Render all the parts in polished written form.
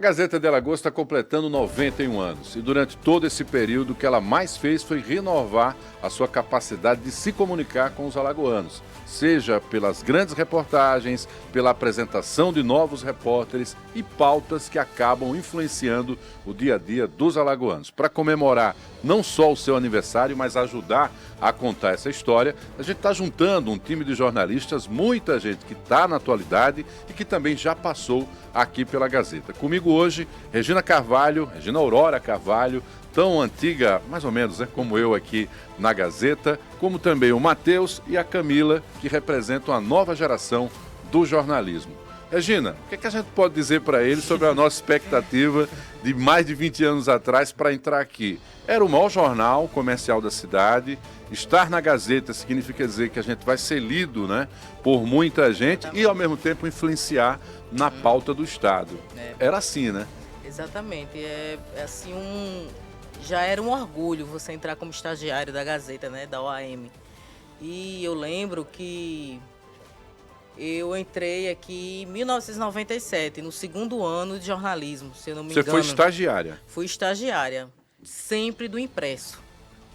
Gazeta de Alagoas está completando 91 anos e durante todo esse período o que ela mais fez foi renovar a sua capacidade de se comunicar com os alagoanos, seja pelas grandes reportagens, pela apresentação de novos repórteres e pautas que acabam influenciando o dia a dia dos alagoanos. Para comemorar não só o seu aniversário, mas ajudar a contar essa história, a gente está juntando um time de jornalistas, muita gente que está na atualidade e que também já passou aqui pela Gazeta. Comigo hoje, Regina Aurora Carvalho, tão antiga, mais ou menos, né, como eu aqui na Gazeta, como também o Matheus e a Camila, que representam a nova geração do jornalismo. Regina, o que a gente pode dizer para eles sobre a nossa expectativa de mais de 20 anos atrás para entrar aqui? Era o maior jornal comercial da cidade, estar na Gazeta significa dizer que a gente vai ser lido, né, por muita gente e ao mesmo tempo influenciar na pauta do Estado. Era assim, né? Exatamente, já era um orgulho você entrar como estagiário da Gazeta, né, da OAM. E eu lembro que eu entrei aqui em 1997, no segundo ano de jornalismo, se eu não me engano. Você foi estagiária? Fui estagiária, sempre do impresso.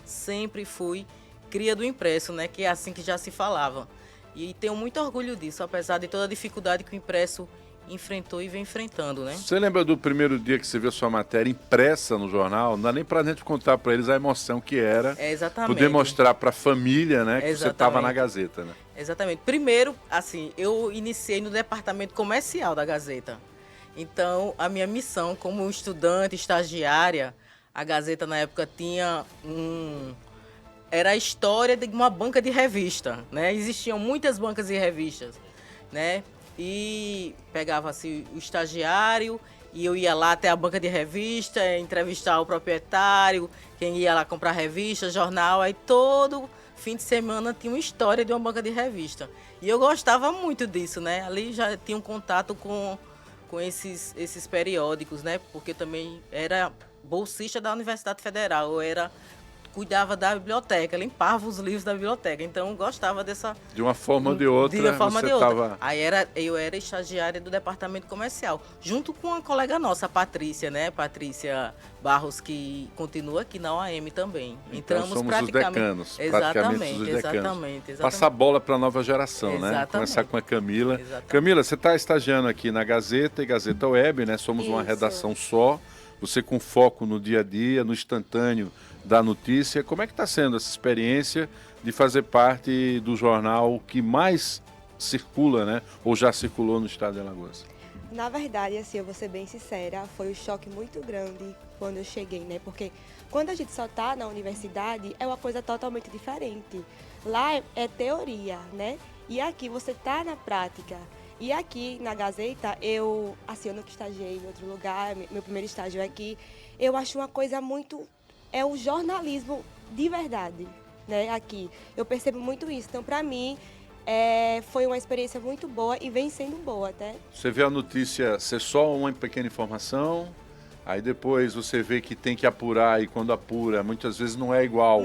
Sempre fui cria do impresso, né, que é assim que já se falava. E tenho muito orgulho disso, apesar de toda a dificuldade que o impresso enfrentou e vem enfrentando, né? Você lembra do primeiro dia que você viu sua matéria impressa no jornal? Não dá nem pra gente contar para eles a emoção que era. Exatamente. Poder mostrar para a família, né, que Exatamente. você estava na Gazeta, né? Exatamente. Primeiro, assim, eu iniciei no departamento comercial da Gazeta. Então, a minha missão como estudante, estagiária, a Gazeta na época tinha era a história de uma banca de revista, né? Existiam muitas bancas de revistas, né? E pegava-se o estagiário e eu ia lá até a banca de revista, entrevistar o proprietário, quem ia lá comprar revista, jornal, aí todo fim de semana tinha uma história de uma banca de revista. E eu gostava muito disso, né? Ali já tinha um contato com esses periódicos, né? Porque eu também era bolsista da Universidade Federal, cuidava da biblioteca, limpava os livros da biblioteca, então gostava dessa... De uma forma ou de outra, Aí eu era estagiária do departamento comercial, junto com uma colega nossa, a Patrícia, né? Patrícia Barros, que continua aqui na OAM também. Então somos os decanos, praticamente os decanos. Exatamente. Passar a bola para a nova geração, né? Começar com a Camila. Exatamente. Camila, você está estagiando aqui na Gazeta e Gazeta Web, né? Somos uma redação só, você com foco no dia a dia, no instantâneo da notícia. Como é que está sendo essa experiência de fazer parte do jornal que mais circula, né? Ou já circulou no estado de Alagoas? Na verdade, assim, eu vou ser bem sincera, foi um choque muito grande quando eu cheguei, né? Porque quando a gente só está na universidade, é uma coisa totalmente diferente. Lá é teoria, né? E aqui você está na prática. E aqui na Gazeta, eu nunca estagiei em outro lugar, meu primeiro estágio é aqui, eu acho uma coisa muito... É o jornalismo de verdade, né, aqui. Eu percebo muito isso. Então, para mim, foi uma experiência muito boa e vem sendo boa até. Você vê a notícia ser só uma pequena informação, aí depois você vê que tem que apurar e quando apura, muitas vezes não é igual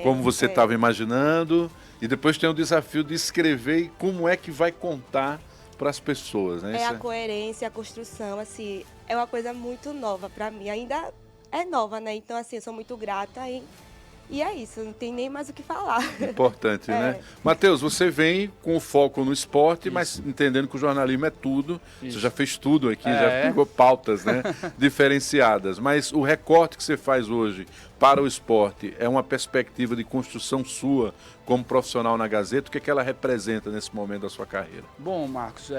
como você estava imaginando. E depois tem o desafio de escrever e como é que vai contar para as pessoas, né? A coerência, a construção, assim, é uma coisa muito nova para mim. Ainda é nova, né? Então, assim, eu sou muito grata e é isso, não tem nem mais o que falar. Importante, né? Matheus, você vem com o foco no esporte, mas entendendo que o jornalismo é tudo. Você já fez tudo aqui, já pegou pautas, né? Diferenciadas. Mas o recorte que você faz hoje para o esporte é uma perspectiva de construção sua como profissional na Gazeta. O que é que ela representa nesse momento da sua carreira? Bom, Marcos,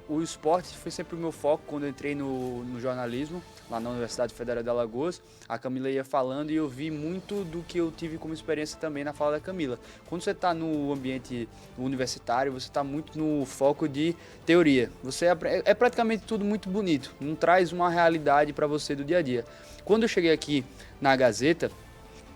o esporte foi sempre o meu foco quando eu entrei no jornalismo, lá na Universidade Federal de Alagoas. A Camila ia falando e eu vi muito do que eu tive como experiência também na fala da Camila. Quando você está no ambiente universitário, você está muito no foco de teoria. É praticamente tudo muito bonito, não traz uma realidade para você do dia a dia. Quando eu cheguei aqui na Gazeta,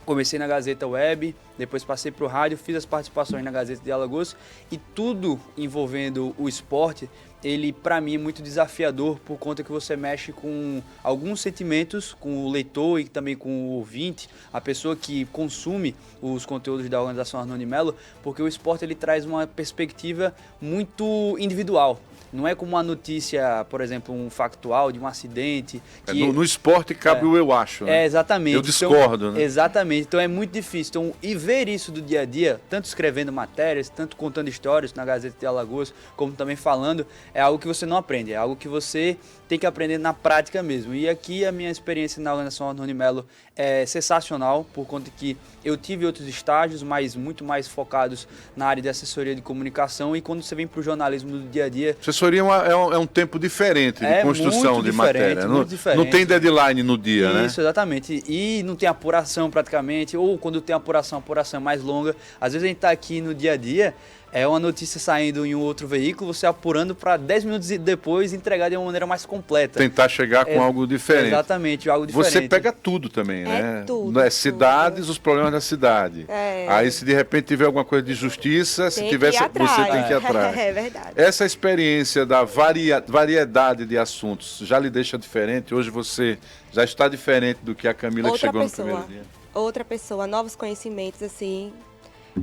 comecei na Gazeta Web, depois passei para o rádio, fiz as participações na Gazeta de Alagoas e tudo envolvendo o esporte ele para mim é muito desafiador por conta que você mexe com alguns sentimentos, com o leitor e também com o ouvinte, a pessoa que consome os conteúdos da Organização Arnone Melo, porque o esporte ele traz uma perspectiva muito individual. Não é como uma notícia, por exemplo, um factual de um acidente. Que... No esporte cabe o eu acho, né? Exatamente. Eu discordo, então, né? Exatamente. Então é muito difícil. Então, e ver isso do dia a dia, tanto escrevendo matérias, tanto contando histórias na Gazeta de Alagoas, como também falando, é algo que você não aprende. É algo que você tem que aprender na prática mesmo. E aqui a minha experiência na Organização Arnone Melo é sensacional, por conta que eu tive outros estágios, mas muito mais focados na área de assessoria de comunicação. E quando você vem para o jornalismo do dia a dia... Assessoria é um tempo diferente de construção de matéria. Não tem deadline no dia, né? Isso, exatamente. E não tem apuração praticamente, ou quando tem apuração é mais longa. Às vezes a gente está aqui no dia a dia, é uma notícia saindo em um outro veículo, você apurando para 10 minutos depois entregar de uma maneira mais completa. Tentar chegar com algo diferente. Exatamente, algo diferente. Você pega tudo também, né? Tudo. Cidades, os problemas da cidade. Aí se de repente tiver alguma coisa de justiça, se tivesse, você tem que ir atrás. É verdade. Essa experiência da variedade de assuntos já lhe deixa diferente? Hoje você já está diferente do que a Camila que chegou no primeiro dia? Outra pessoa, novos conhecimentos, assim...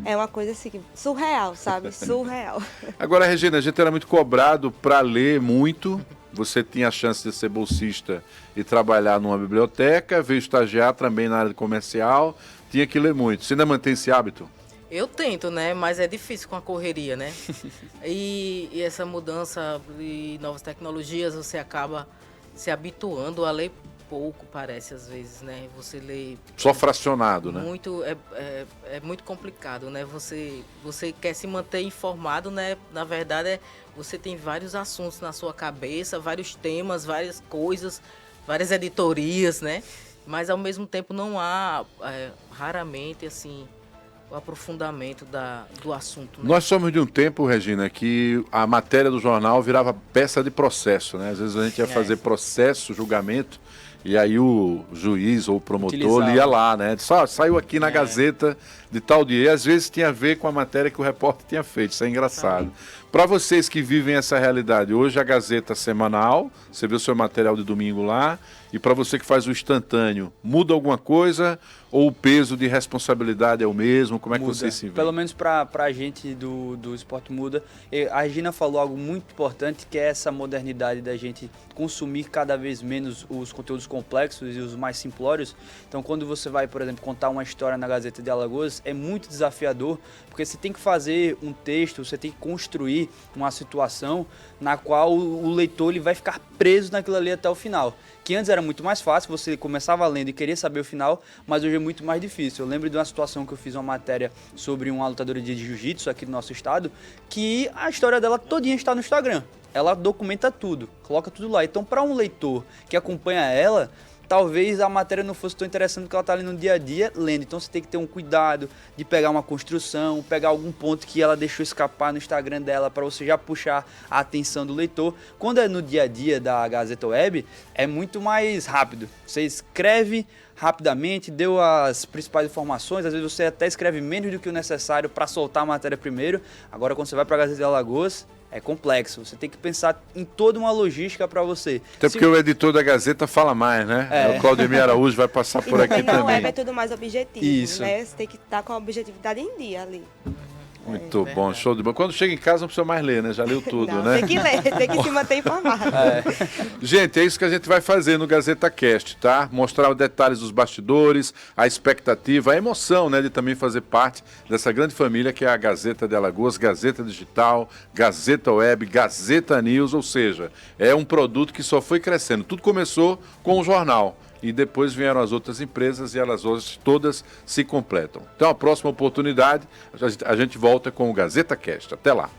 É uma coisa assim, surreal, sabe? Surreal. Agora, Regina, a gente era muito cobrado para ler muito. Você tinha a chance de ser bolsista e trabalhar numa biblioteca, veio estagiar também na área comercial, tinha que ler muito. Você ainda mantém esse hábito? Eu tento, né? Mas é difícil com a correria, né? E essa mudança de novas tecnologias, você acaba se habituando a ler pouco, parece, às vezes, né? Você lê... Só fracionado, né? Muito, é muito complicado, né? Você quer se manter informado, né? Na verdade, você tem vários assuntos na sua cabeça, vários temas, várias coisas, várias editorias, né? Mas, ao mesmo tempo, não há, raramente, assim... o aprofundamento do assunto. Né? Nós somos de um tempo, Regina, que a matéria do jornal virava peça de processo, né? Às vezes a gente ia fazer processo, julgamento, e aí o juiz ou o promotor lia lá, né? Só saiu aqui na Gazeta de tal dia. E às vezes tinha a ver com a matéria que o repórter tinha feito. Isso é engraçado. Para vocês que vivem essa realidade, hoje a Gazeta semanal, você vê o seu material de domingo lá, e para você que faz o instantâneo, muda alguma coisa ou o peso de responsabilidade é o mesmo? Como é que vocês se veem? Pelo menos para a gente do esporte muda. A Regina falou algo muito importante, que é essa modernidade da gente consumir cada vez menos os conteúdos complexos e os mais simplórios. Então, quando você vai, por exemplo, contar uma história na Gazeta de Alagoas, é muito desafiador, porque você tem que fazer um texto, você tem que construir uma situação na qual o leitor ele vai ficar preso naquilo ali até o final. Que antes era muito mais fácil, você começava lendo e queria saber o final, mas hoje é muito mais difícil. Eu lembro de uma situação que eu fiz uma matéria sobre uma lutadora de jiu-jitsu aqui no nosso estado, que a história dela todinha está no Instagram. Ela documenta tudo, coloca tudo lá. Então, para um leitor que acompanha ela, talvez a matéria não fosse tão interessante porque ela está ali no dia a dia lendo. Então você tem que ter um cuidado de pegar uma construção, pegar algum ponto que ela deixou escapar no Instagram dela para você já puxar a atenção do leitor. Quando é no dia a dia da Gazeta Web, é muito mais rápido. Você escreve rapidamente, deu as principais informações, às vezes você até escreve menos do que o necessário para soltar a matéria primeiro. Agora, quando você vai para a Gazeta de Alagoas, é complexo, você tem que pensar em toda uma logística para você. Até porque o editor da Gazeta fala mais, né? O Claudemir Araújo vai passar por aqui também. Web é tudo mais objetivo, isso, né? Você tem que estar com a objetividade em dia ali. Muito bom, show de bola. Quando chega em casa não precisa mais ler, né? Já leu tudo, não, né? Tem que ler, tem que se manter informado. Gente, é isso que a gente vai fazer no Gazeta Cast, tá? Mostrar os detalhes dos bastidores, a expectativa, a emoção, né? De também fazer parte dessa grande família que é a Gazeta de Alagoas, Gazeta Digital, Gazeta Web, Gazeta News, ou seja, é um produto que só foi crescendo. Tudo começou com o jornal. E depois vieram as outras empresas e elas hoje todas se completam. Então, a próxima oportunidade, a gente volta com o Gazeta Cast. Até lá.